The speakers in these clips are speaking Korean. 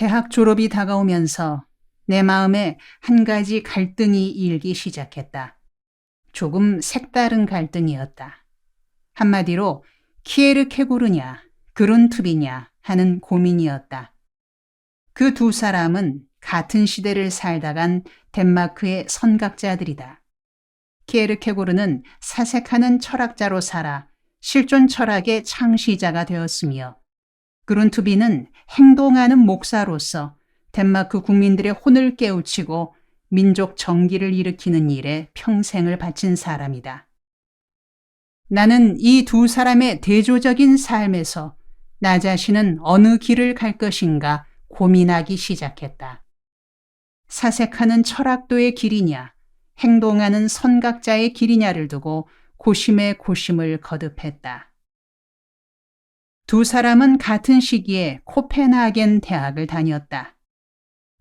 대학 졸업이 다가오면서 내 마음에 한 가지 갈등이 일기 시작했다. 조금 색다른 갈등이었다. 한마디로 키에르케고르냐, 그룬투비냐 하는 고민이었다. 그 두 사람은 같은 시대를 살다 간 덴마크의 선각자들이다. 키에르케고르는 사색하는 철학자로 살아 실존 철학의 창시자가 되었으며 그룬투비는 행동하는 목사로서 덴마크 국민들의 혼을 깨우치고 민족 정기를 일으키는 일에 평생을 바친 사람이다. 나는 이 두 사람의 대조적인 삶에서 나 자신은 어느 길을 갈 것인가 고민하기 시작했다. 사색하는 철학도의 길이냐, 행동하는 선각자의 길이냐를 두고 고심에 고심을 거듭했다. 두 사람은 같은 시기에 코펜하겐 대학을 다녔다.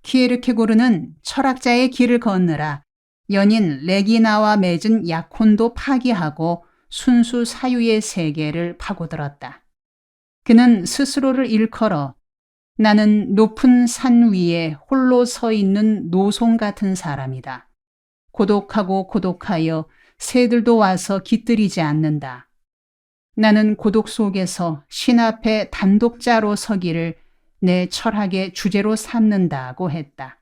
키에르케고르는 철학자의 길을 걷느라 연인 레기나와 맺은 약혼도 파기하고 순수 사유의 세계를 파고들었다. 그는 스스로를 일컬어 나는 높은 산 위에 홀로 서 있는 노송 같은 사람이다. 고독하고 고독하여 새들도 와서 깃들이지 않는다. 나는 고독 속에서 신 앞에 단독자로 서기를 내 철학의 주제로 삼는다고 했다.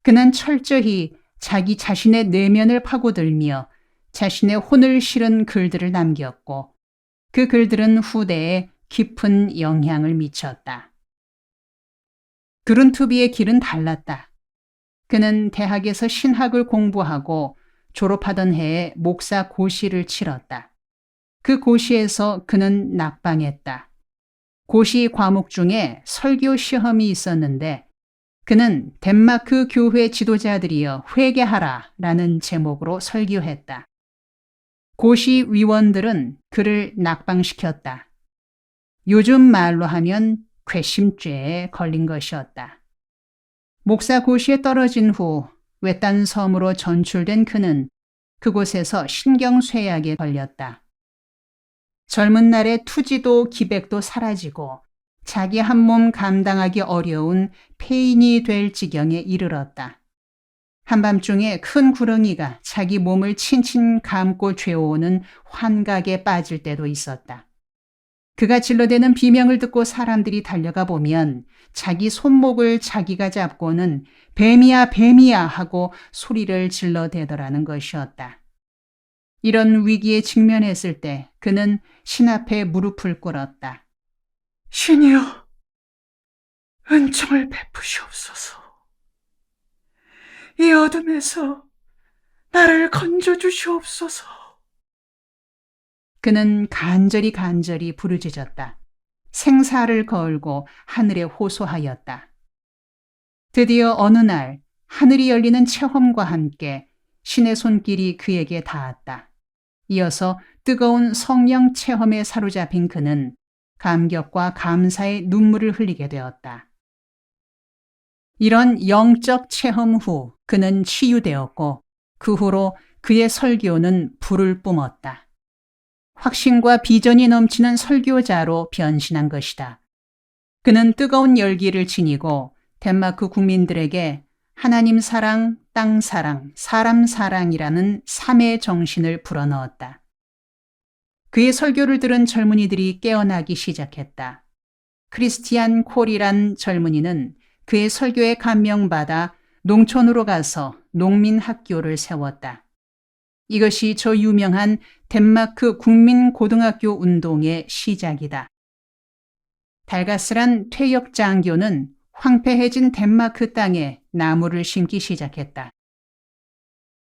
그는 철저히 자기 자신의 내면을 파고들며 자신의 혼을 실은 글들을 남겼고 그 글들은 후대에 깊은 영향을 미쳤다. 그룬투비의 길은 달랐다. 그는 대학에서 신학을 공부하고 졸업하던 해에 목사 고시를 치렀다. 그 고시에서 그는 낙방했다. 고시 과목 중에 설교 시험이 있었는데 그는 덴마크 교회 지도자들이여 회개하라 라는 제목으로 설교했다. 고시 위원들은 그를 낙방시켰다. 요즘 말로 하면 괘씸죄에 걸린 것이었다. 목사 고시에 떨어진 후 외딴 섬으로 전출된 그는 그곳에서 신경쇠약에 걸렸다. 젊은 날의 투지도 기백도 사라지고 자기 한 몸 감당하기 어려운 폐인이 될 지경에 이르렀다. 한밤중에 큰 구렁이가 자기 몸을 친친 감고 죄어오는 환각에 빠질 때도 있었다. 그가 질러대는 비명을 듣고 사람들이 달려가 보면 자기 손목을 자기가 잡고는 뱀이야 뱀이야 하고 소리를 질러대더라는 것이었다. 이런 위기에 직면했을 때 그는 신 앞에 무릎을 꿇었다. 신이여, 은총을 베푸시옵소서. 이 어둠에서 나를 건져주시옵소서. 그는 간절히 부르짖었다. 생사를 걸고 하늘에 호소하였다. 드디어 어느 날 하늘이 열리는 체험과 함께 신의 손길이 그에게 닿았다. 이어서 뜨거운 성령 체험에 사로잡힌 그는 감격과 감사의 눈물을 흘리게 되었다. 이런 영적 체험 후 그는 치유되었고 그 후로 그의 설교는 불을 뿜었다. 확신과 비전이 넘치는 설교자로 변신한 것이다. 그는 뜨거운 열기를 지니고 덴마크 국민들에게 하나님 사랑, 땅 사랑, 사람 사랑이라는 3의 정신을 불어넣었다. 그의 설교를 들은 젊은이들이 깨어나기 시작했다. 크리스티안 콜이란 젊은이는 그의 설교에 감명받아 농촌으로 가서 농민 학교를 세웠다. 이것이 저 유명한 덴마크 국민고등학교 운동의 시작이다. 달가스란 퇴역 장교는 황폐해진 덴마크 땅에 나무를 심기 시작했다.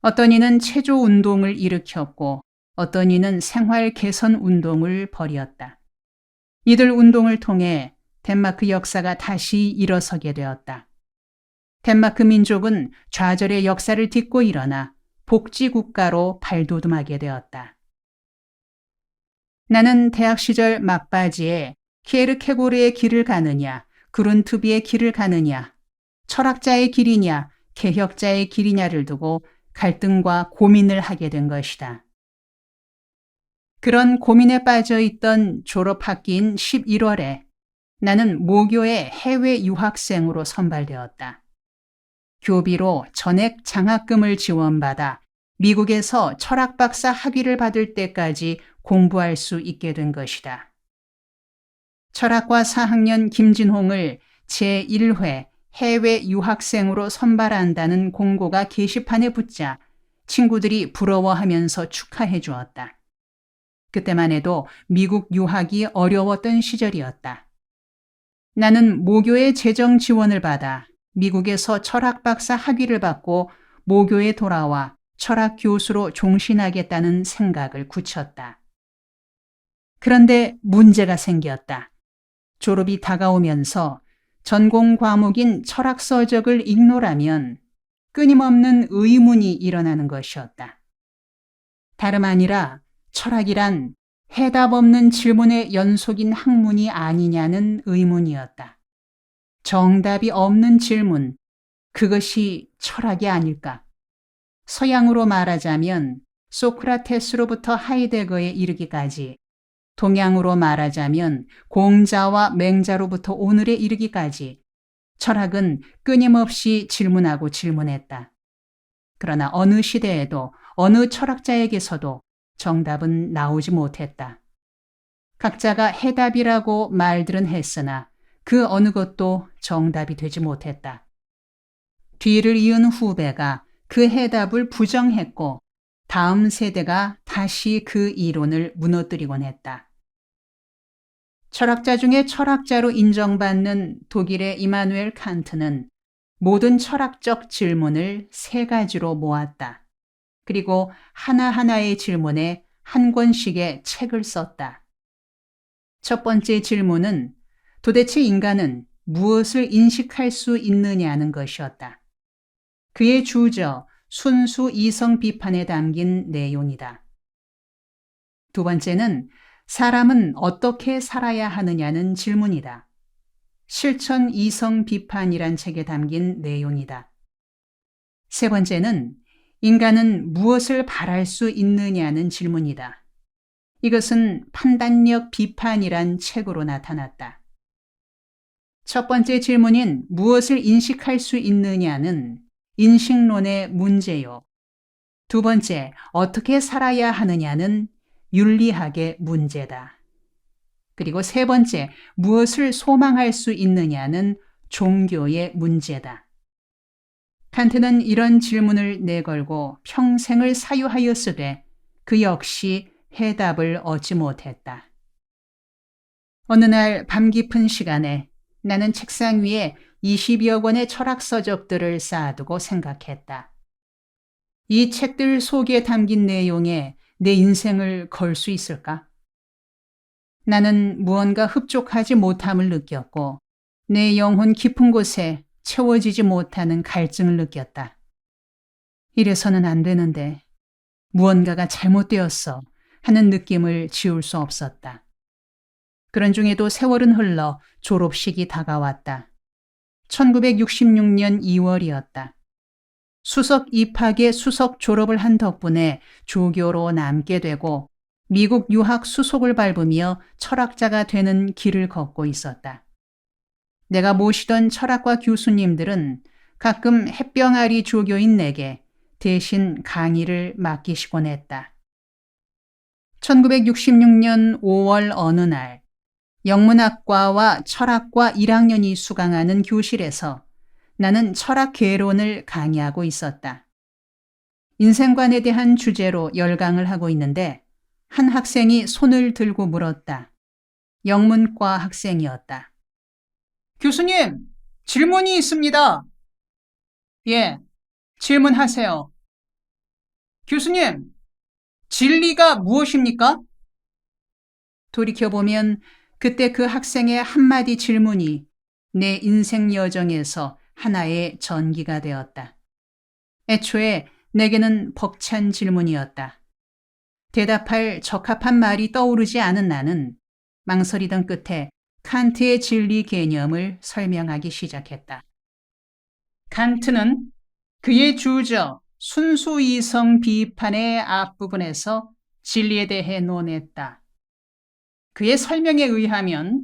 어떤 이는 체조 운동을 일으켰고 어떤 이는 생활 개선 운동을 벌였다. 이들 운동을 통해 덴마크 역사가 다시 일어서게 되었다. 덴마크 민족은 좌절의 역사를 딛고 일어나 복지국가로 발돋움하게 되었다. 나는 대학 시절 막바지에 키에르케고르의 길을 가느냐, 그룬투비의 길을 가느냐, 철학자의 길이냐, 개혁자의 길이냐를 두고 갈등과 고민을 하게 된 것이다. 그런 고민에 빠져 있던 졸업학기인 11월에 나는 모교의 해외 유학생으로 선발되었다. 교비로 전액 장학금을 지원받아 미국에서 철학박사 학위를 받을 때까지 공부할 수 있게 된 것이다. 철학과 4학년 김진홍을 제1회 해외 유학생으로 선발한다는 공고가 게시판에 붙자 친구들이 부러워하면서 축하해 주었다. 그때만 해도 미국 유학이 어려웠던 시절이었다. 나는 모교의 재정 지원을 받아 미국에서 철학 박사 학위를 받고 모교에 돌아와 철학 교수로 종신하겠다는 생각을 굳혔다. 그런데 문제가 생겼다. 졸업이 다가오면서 전공 과목인 철학 서적을 읽노라면 끊임없는 의문이 일어나는 것이었다. 다름 아니라 철학이란 해답 없는 질문의 연속인 학문이 아니냐는 의문이었다. 정답이 없는 질문, 그것이 철학이 아닐까? 서양으로 말하자면 소크라테스로부터 하이데거에 이르기까지, 동양으로 말하자면 공자와 맹자로부터 오늘에 이르기까지 철학은 끊임없이 질문하고 질문했다. 그러나 어느 시대에도 어느 철학자에게서도 정답은 나오지 못했다. 각자가 해답이라고 말들은 했으나 그 어느 것도 정답이 되지 못했다. 뒤를 이은 후배가 그 해답을 부정했고 다음 세대가 다시 그 이론을 무너뜨리곤 했다. 철학자 중에 철학자로 인정받는 독일의 이마누엘 칸트는 모든 철학적 질문을 3가지로 모았다. 그리고 하나하나의 질문에 한 권씩의 책을 썼다. 첫 번째 질문은 도대체 인간은 무엇을 인식할 수 있느냐는 것이었다. 그의 주저 순수 이성 비판에 담긴 내용이다. 두 번째는 사람은 어떻게 살아야 하느냐는 질문이다. 실천 이성 비판이란 책에 담긴 내용이다. 세 번째는 인간은 무엇을 바랄 수 있느냐는 질문이다. 이것은 판단력 비판이란 책으로 나타났다. 첫 번째 질문인 무엇을 인식할 수 있느냐는 인식론의 문제요. 두 번째, 어떻게 살아야 하느냐는 윤리학의 문제다. 그리고 세 번째, 무엇을 소망할 수 있느냐는 종교의 문제다. 칸트는 이런 질문을 내걸고 평생을 사유하였으되 그 역시 해답을 얻지 못했다. 어느 날 밤 깊은 시간에 나는 책상 위에 20여 권의 철학 서적들을 쌓아두고 생각했다. 이 책들 속에 담긴 내용에 내 인생을 걸 수 있을까? 나는 무언가 흡족하지 못함을 느꼈고 내 영혼 깊은 곳에 채워지지 못하는 갈증을 느꼈다. 이래서는 안 되는데 무언가가 잘못되었어 하는 느낌을 지울 수 없었다. 그런 중에도 세월은 흘러 졸업식이 다가왔다. 1966년 2월이었다. 수석 입학에 수석 졸업을 한 덕분에 조교로 남게 되고 미국 유학 수속을 밟으며 철학자가 되는 길을 걷고 있었다. 내가 모시던 철학과 교수님들은 가끔 햇병아리 조교인 내게 대신 강의를 맡기시곤 했다. 1966년 5월 어느 날 영문학과와 철학과 1학년이 수강하는 교실에서 나는 철학 개론을 강의하고 있었다. 인생관에 대한 주제로 열강을 하고 있는데 한 학생이 손을 들고 물었다. 영문과 학생이었다. 교수님, 질문이 있습니다. 예, 질문하세요. 교수님, 진리가 무엇입니까? 돌이켜보면 그때 그 학생의 한마디 질문이 내 인생 여정에서 하나의 전기가 되었다. 애초에 내게는 벅찬 질문이었다. 대답할 적합한 말이 떠오르지 않은 나는 망설이던 끝에 칸트의 진리 개념을 설명하기 시작했다. 칸트는 그의 주저 순수이성 비판의 앞부분에서 진리에 대해 논했다. 그의 설명에 의하면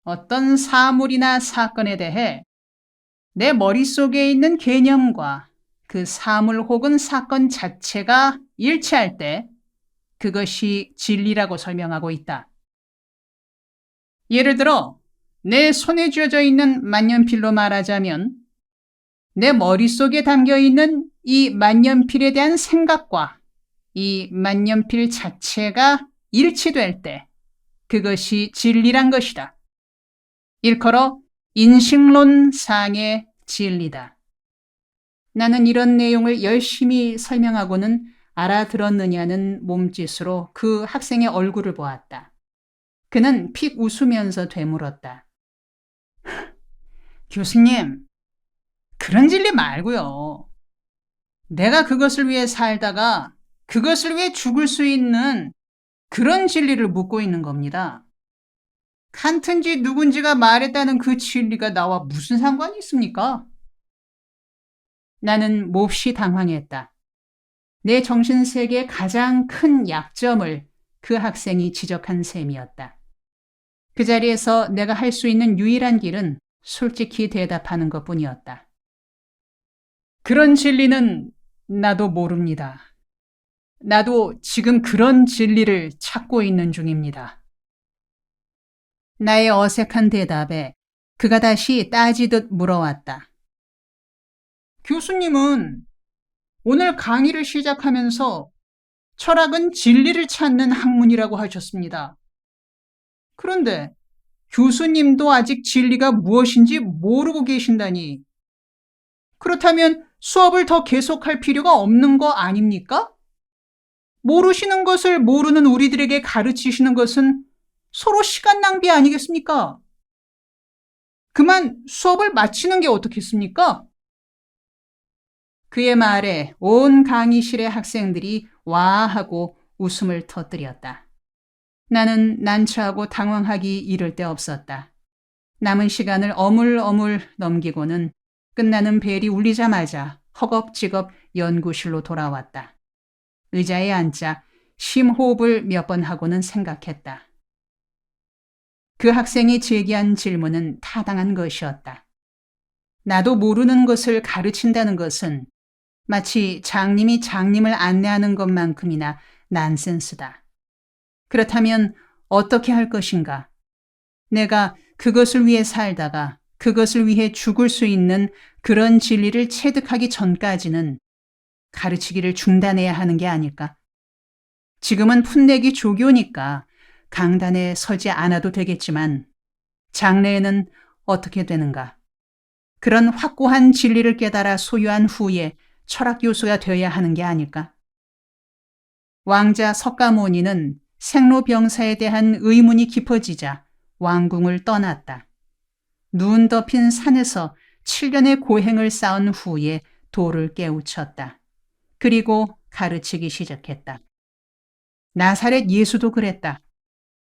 어떤 사물이나 사건에 대해 내 머릿속에 있는 개념과 그 사물 혹은 사건 자체가 일치할 때 그것이 진리라고 설명하고 있다. 예를 들어 내 손에 쥐어져 있는 만년필로 말하자면 내 머릿속에 담겨 있는 이 만년필에 대한 생각과 이 만년필 자체가 일치될 때 그것이 진리란 것이다. 일컬어 인식론상의 진리다. 나는 이런 내용을 열심히 설명하고는 알아들었느냐는 몸짓으로 그 학생의 얼굴을 보았다. 그는 픽 웃으면서 되물었다. 교수님, 그런 진리 말고요. 내가 그것을 위해 살다가 그것을 위해 죽을 수 있는 그런 진리를 묻고 있는 겁니다. 칸트인지 누군지가 말했다는 그 진리가 나와 무슨 상관이 있습니까? 나는 몹시 당황했다. 내 정신세계의 가장 큰 약점을 그 학생이 지적한 셈이었다. 그 자리에서 내가 할 수 있는 유일한 길은 솔직히 대답하는 것뿐이었다. 그런 진리는 나도 모릅니다. 나도 지금 그런 진리를 찾고 있는 중입니다. 나의 어색한 대답에 그가 다시 따지듯 물어왔다. 교수님은 오늘 강의를 시작하면서 철학은 진리를 찾는 학문이라고 하셨습니다. 그런데 교수님도 아직 진리가 무엇인지 모르고 계신다니. 그렇다면 수업을 더 계속할 필요가 없는 거 아닙니까? 모르시는 것을 모르는 우리들에게 가르치시는 것은 서로 시간 낭비 아니겠습니까? 그만 수업을 마치는 게 어떻겠습니까? 그의 말에 온 강의실의 학생들이 와 하고 웃음을 터뜨렸다. 나는 난처하고 당황하기 이를 데 없었다. 남은 시간을 어물어물 넘기고는 끝나는 벨이 울리자마자 허겁지겁 연구실로 돌아왔다. 의자에 앉아 심호흡을 몇 번 하고는 생각했다. 그 학생이 제기한 질문은 타당한 것이었다. 나도 모르는 것을 가르친다는 것은 마치 장님이 장님을 안내하는 것만큼이나 난센스다. 그렇다면 어떻게 할 것인가? 내가 그것을 위해 살다가 그것을 위해 죽을 수 있는 그런 진리를 체득하기 전까지는 가르치기를 중단해야 하는 게 아닐까? 지금은 풋내기 조교니까 강단에 서지 않아도 되겠지만 장래에는 어떻게 되는가? 그런 확고한 진리를 깨달아 소유한 후에 철학 교수가 되어야 하는 게 아닐까? 왕자 석가모니는 생로병사에 대한 의문이 깊어지자 왕궁을 떠났다. 눈 덮인 산에서 7년의 고행을 쌓은 후에 돌을 깨우쳤다. 그리고 가르치기 시작했다. 나사렛 예수도 그랬다.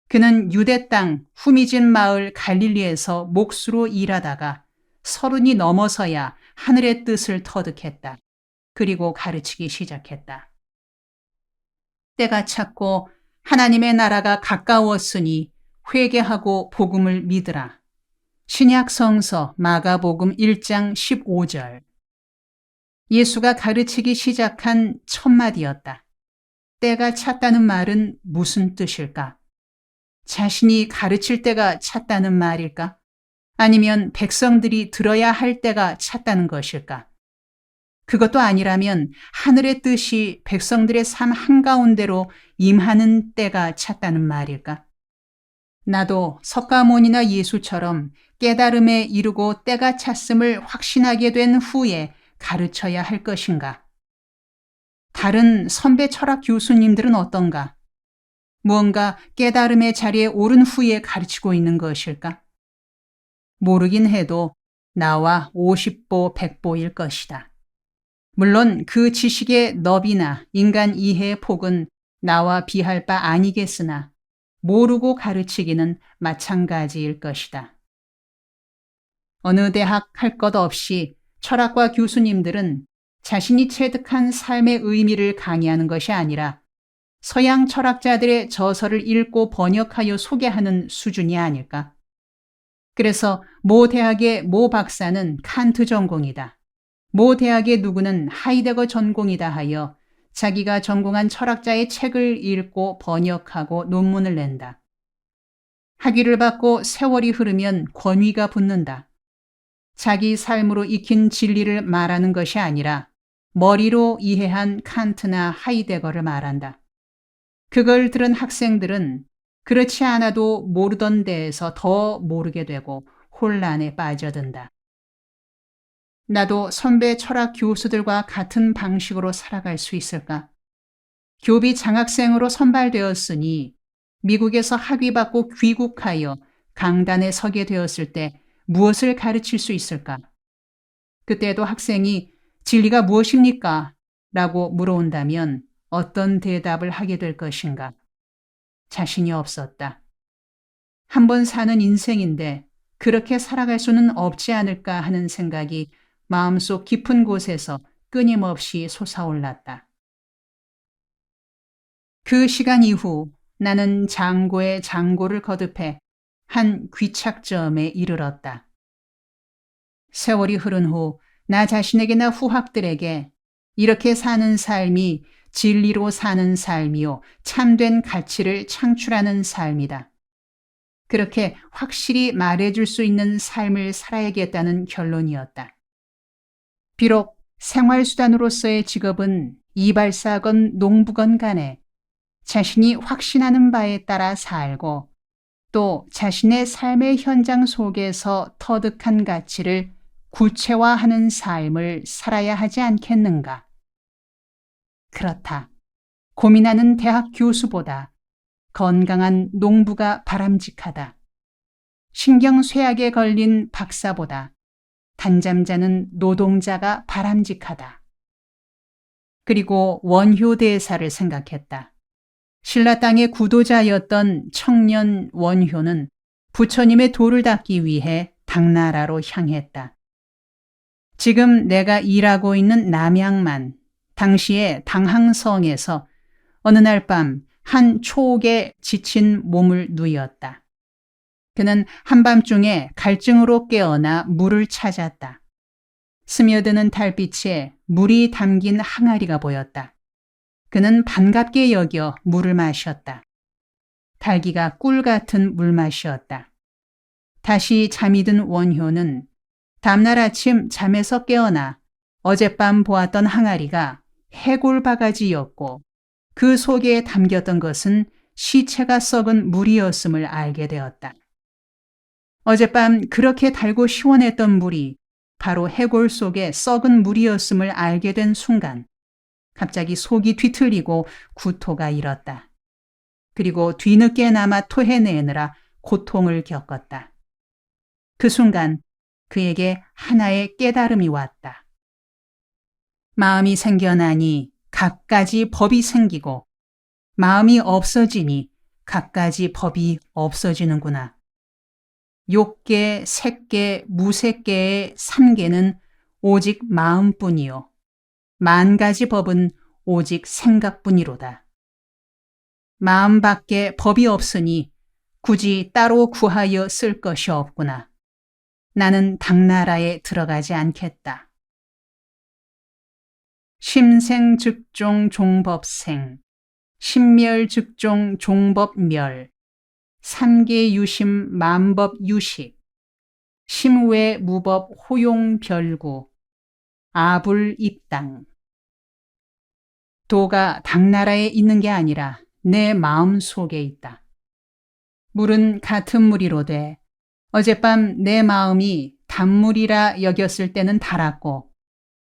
그는 유대 땅 후미진 마을 갈릴리에서 목수로 일하다가 30이 넘어서야 하늘의 뜻을 터득했다. 그리고 가르치기 시작했다. 때가 찼고 하나님의 나라가 가까웠으니 회개하고 복음을 믿으라. 신약 성서 마가복음 1장 15절. 예수가 가르치기 시작한 첫 마디였다. 때가 찼다는 말은 무슨 뜻일까? 자신이 가르칠 때가 찼다는 말일까? 아니면 백성들이 들어야 할 때가 찼다는 것일까? 그것도 아니라면 하늘의 뜻이 백성들의 삶 한가운데로 임하는 때가 찼다는 말일까? 나도 석가모니나 예수처럼 깨달음에 이르고 때가 찼음을 확신하게 된 후에 가르쳐야 할 것인가? 다른 선배 철학 교수님들은 어떤가? 무언가 깨달음의 자리에 오른 후에 가르치고 있는 것일까? 모르긴 해도 나와 50보 100보일 것이다. 물론 그 지식의 너비나 인간 이해의 폭은 나와 비할 바 아니겠으나 모르고 가르치기는 마찬가지일 것이다. 어느 대학 할 것 없이 철학과 교수님들은 자신이 체득한 삶의 의미를 강의하는 것이 아니라 서양 철학자들의 저서를 읽고 번역하여 소개하는 수준이 아닐까? 그래서 모 대학의 모 박사는 칸트 전공이다. 모 대학의 누구는 하이데거 전공이다 하여 자기가 전공한 철학자의 책을 읽고 번역하고 논문을 낸다. 학위를 받고 세월이 흐르면 권위가 붙는다. 자기 삶으로 익힌 진리를 말하는 것이 아니라 머리로 이해한 칸트나 하이데거를 말한다. 그걸 들은 학생들은 그렇지 않아도 모르던 데에서 더 모르게 되고 혼란에 빠져든다. 나도 선배 철학 교수들과 같은 방식으로 살아갈 수 있을까? 교비 장학생으로 선발되었으니 미국에서 학위받고 귀국하여 강단에 서게 되었을 때 무엇을 가르칠 수 있을까? 그때도 학생이 진리가 무엇입니까? 라고 물어온다면 어떤 대답을 하게 될 것인가? 자신이 없었다. 한 번 사는 인생인데 그렇게 살아갈 수는 없지 않을까 하는 생각이 마음속 깊은 곳에서 끊임없이 솟아올랐다. 그 시간 이후 나는 장고의 장고를 거듭해 한 귀착점에 이르렀다. 세월이 흐른 후 나 자신에게나 후학들에게 이렇게 사는 삶이 진리로 사는 삶이요 참된 가치를 창출하는 삶이다. 그렇게 확실히 말해줄 수 있는 삶을 살아야겠다는 결론이었다. 비록 생활수단으로서의 직업은 이발사건 농부건 간에 자신이 확신하는 바에 따라 살고 또 자신의 삶의 현장 속에서 터득한 가치를 구체화하는 삶을 살아야 하지 않겠는가? 그렇다. 고민하는 대학 교수보다 건강한 농부가 바람직하다. 신경쇠약에 걸린 박사보다 단잠 자는 노동자가 바람직하다. 그리고 원효 대사를 생각했다. 신라 땅의 구도자였던 청년 원효는 부처님의 도를 닦기 위해 당나라로 향했다. 지금 내가 일하고 있는 남양만, 당시의 당항성에서 어느 날 밤 한 초옥에 지친 몸을 누였다. 그는 한밤중에 갈증으로 깨어나 물을 찾았다. 스며드는 달빛에 물이 담긴 항아리가 보였다. 그는 반갑게 여겨 물을 마셨다. 달기가 꿀 같은 물맛이었다. 다시 잠이 든 원효는 다음날 아침 잠에서 깨어나 어젯밤 보았던 항아리가 해골 바가지였고 그 속에 담겼던 것은 시체가 썩은 물이었음을 알게 되었다. 어젯밤 그렇게 달고 시원했던 물이 바로 해골 속에 썩은 물이었음을 알게 된 순간 갑자기 속이 뒤틀리고 구토가 일었다. 그리고 뒤늦게나마 토해내느라 고통을 겪었다. 그 순간 그에게 하나의 깨달음이 왔다. 마음이 생겨나니 갖가지 법이 생기고 마음이 없어지니 갖가지 법이 없어지는구나. 욕계, 색계, 무색계의 3계는 오직 마음뿐이요. 10,000가지 법은 오직 생각뿐이로다. 마음밖에 법이 없으니 굳이 따로 구하여 쓸 것이 없구나. 나는 당나라에 들어가지 않겠다. 심생즉종 종법생, 심멸즉종 종법멸, 3계유심 만법유식, 심외 무법 호용별구, 아불입당. 도가 당나라에 있는 게 아니라 내 마음 속에 있다. 물은 같은 물이로되 어젯밤 내 마음이 단물이라 여겼을 때는 달았고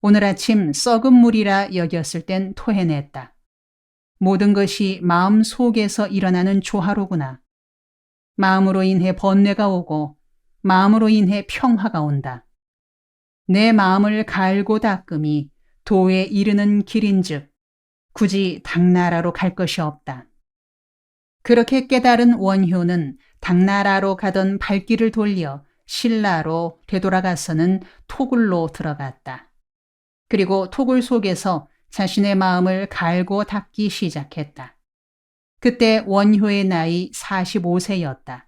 오늘 아침 썩은 물이라 여겼을 땐 토해냈다. 모든 것이 마음 속에서 일어나는 조화로구나. 마음으로 인해 번뇌가 오고 마음으로 인해 평화가 온다. 내 마음을 갈고 닦음이 도에 이르는 길인즉 굳이 당나라로 갈 것이 없다. 그렇게 깨달은 원효는 당나라로 가던 발길을 돌려 신라로 되돌아가서는 토굴로 들어갔다. 그리고 토굴 속에서 자신의 마음을 갈고 닦기 시작했다. 그때 원효의 나이 45세였다.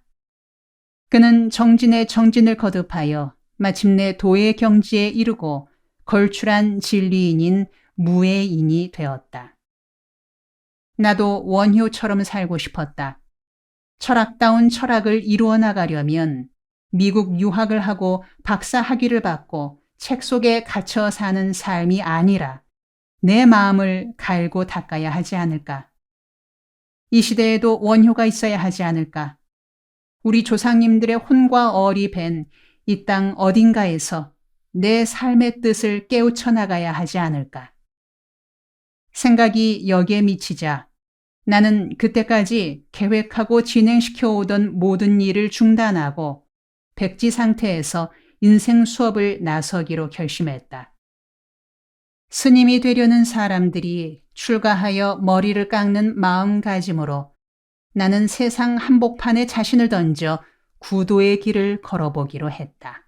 그는 정진의 정진을 거듭하여 마침내 도의 경지에 이르고 걸출한 진리인인 무예인이 되었다. 나도 원효처럼 살고 싶었다. 철학다운 철학을 이루어 나가려면 미국 유학을 하고 박사 학위를 받고 책 속에 갇혀 사는 삶이 아니라 내 마음을 갈고 닦아야 하지 않을까? 이 시대에도 원효가 있어야 하지 않을까? 우리 조상님들의 혼과 얼이 밴 이 땅 어딘가에서 내 삶의 뜻을 깨우쳐 나가야 하지 않을까? 생각이 여기에 미치자 나는 그때까지 계획하고 진행시켜 오던 모든 일을 중단하고 백지 상태에서 인생 수업을 나서기로 결심했다. 스님이 되려는 사람들이 출가하여 머리를 깎는 마음가짐으로 나는 세상 한복판에 자신을 던져 구도의 길을 걸어보기로 했다.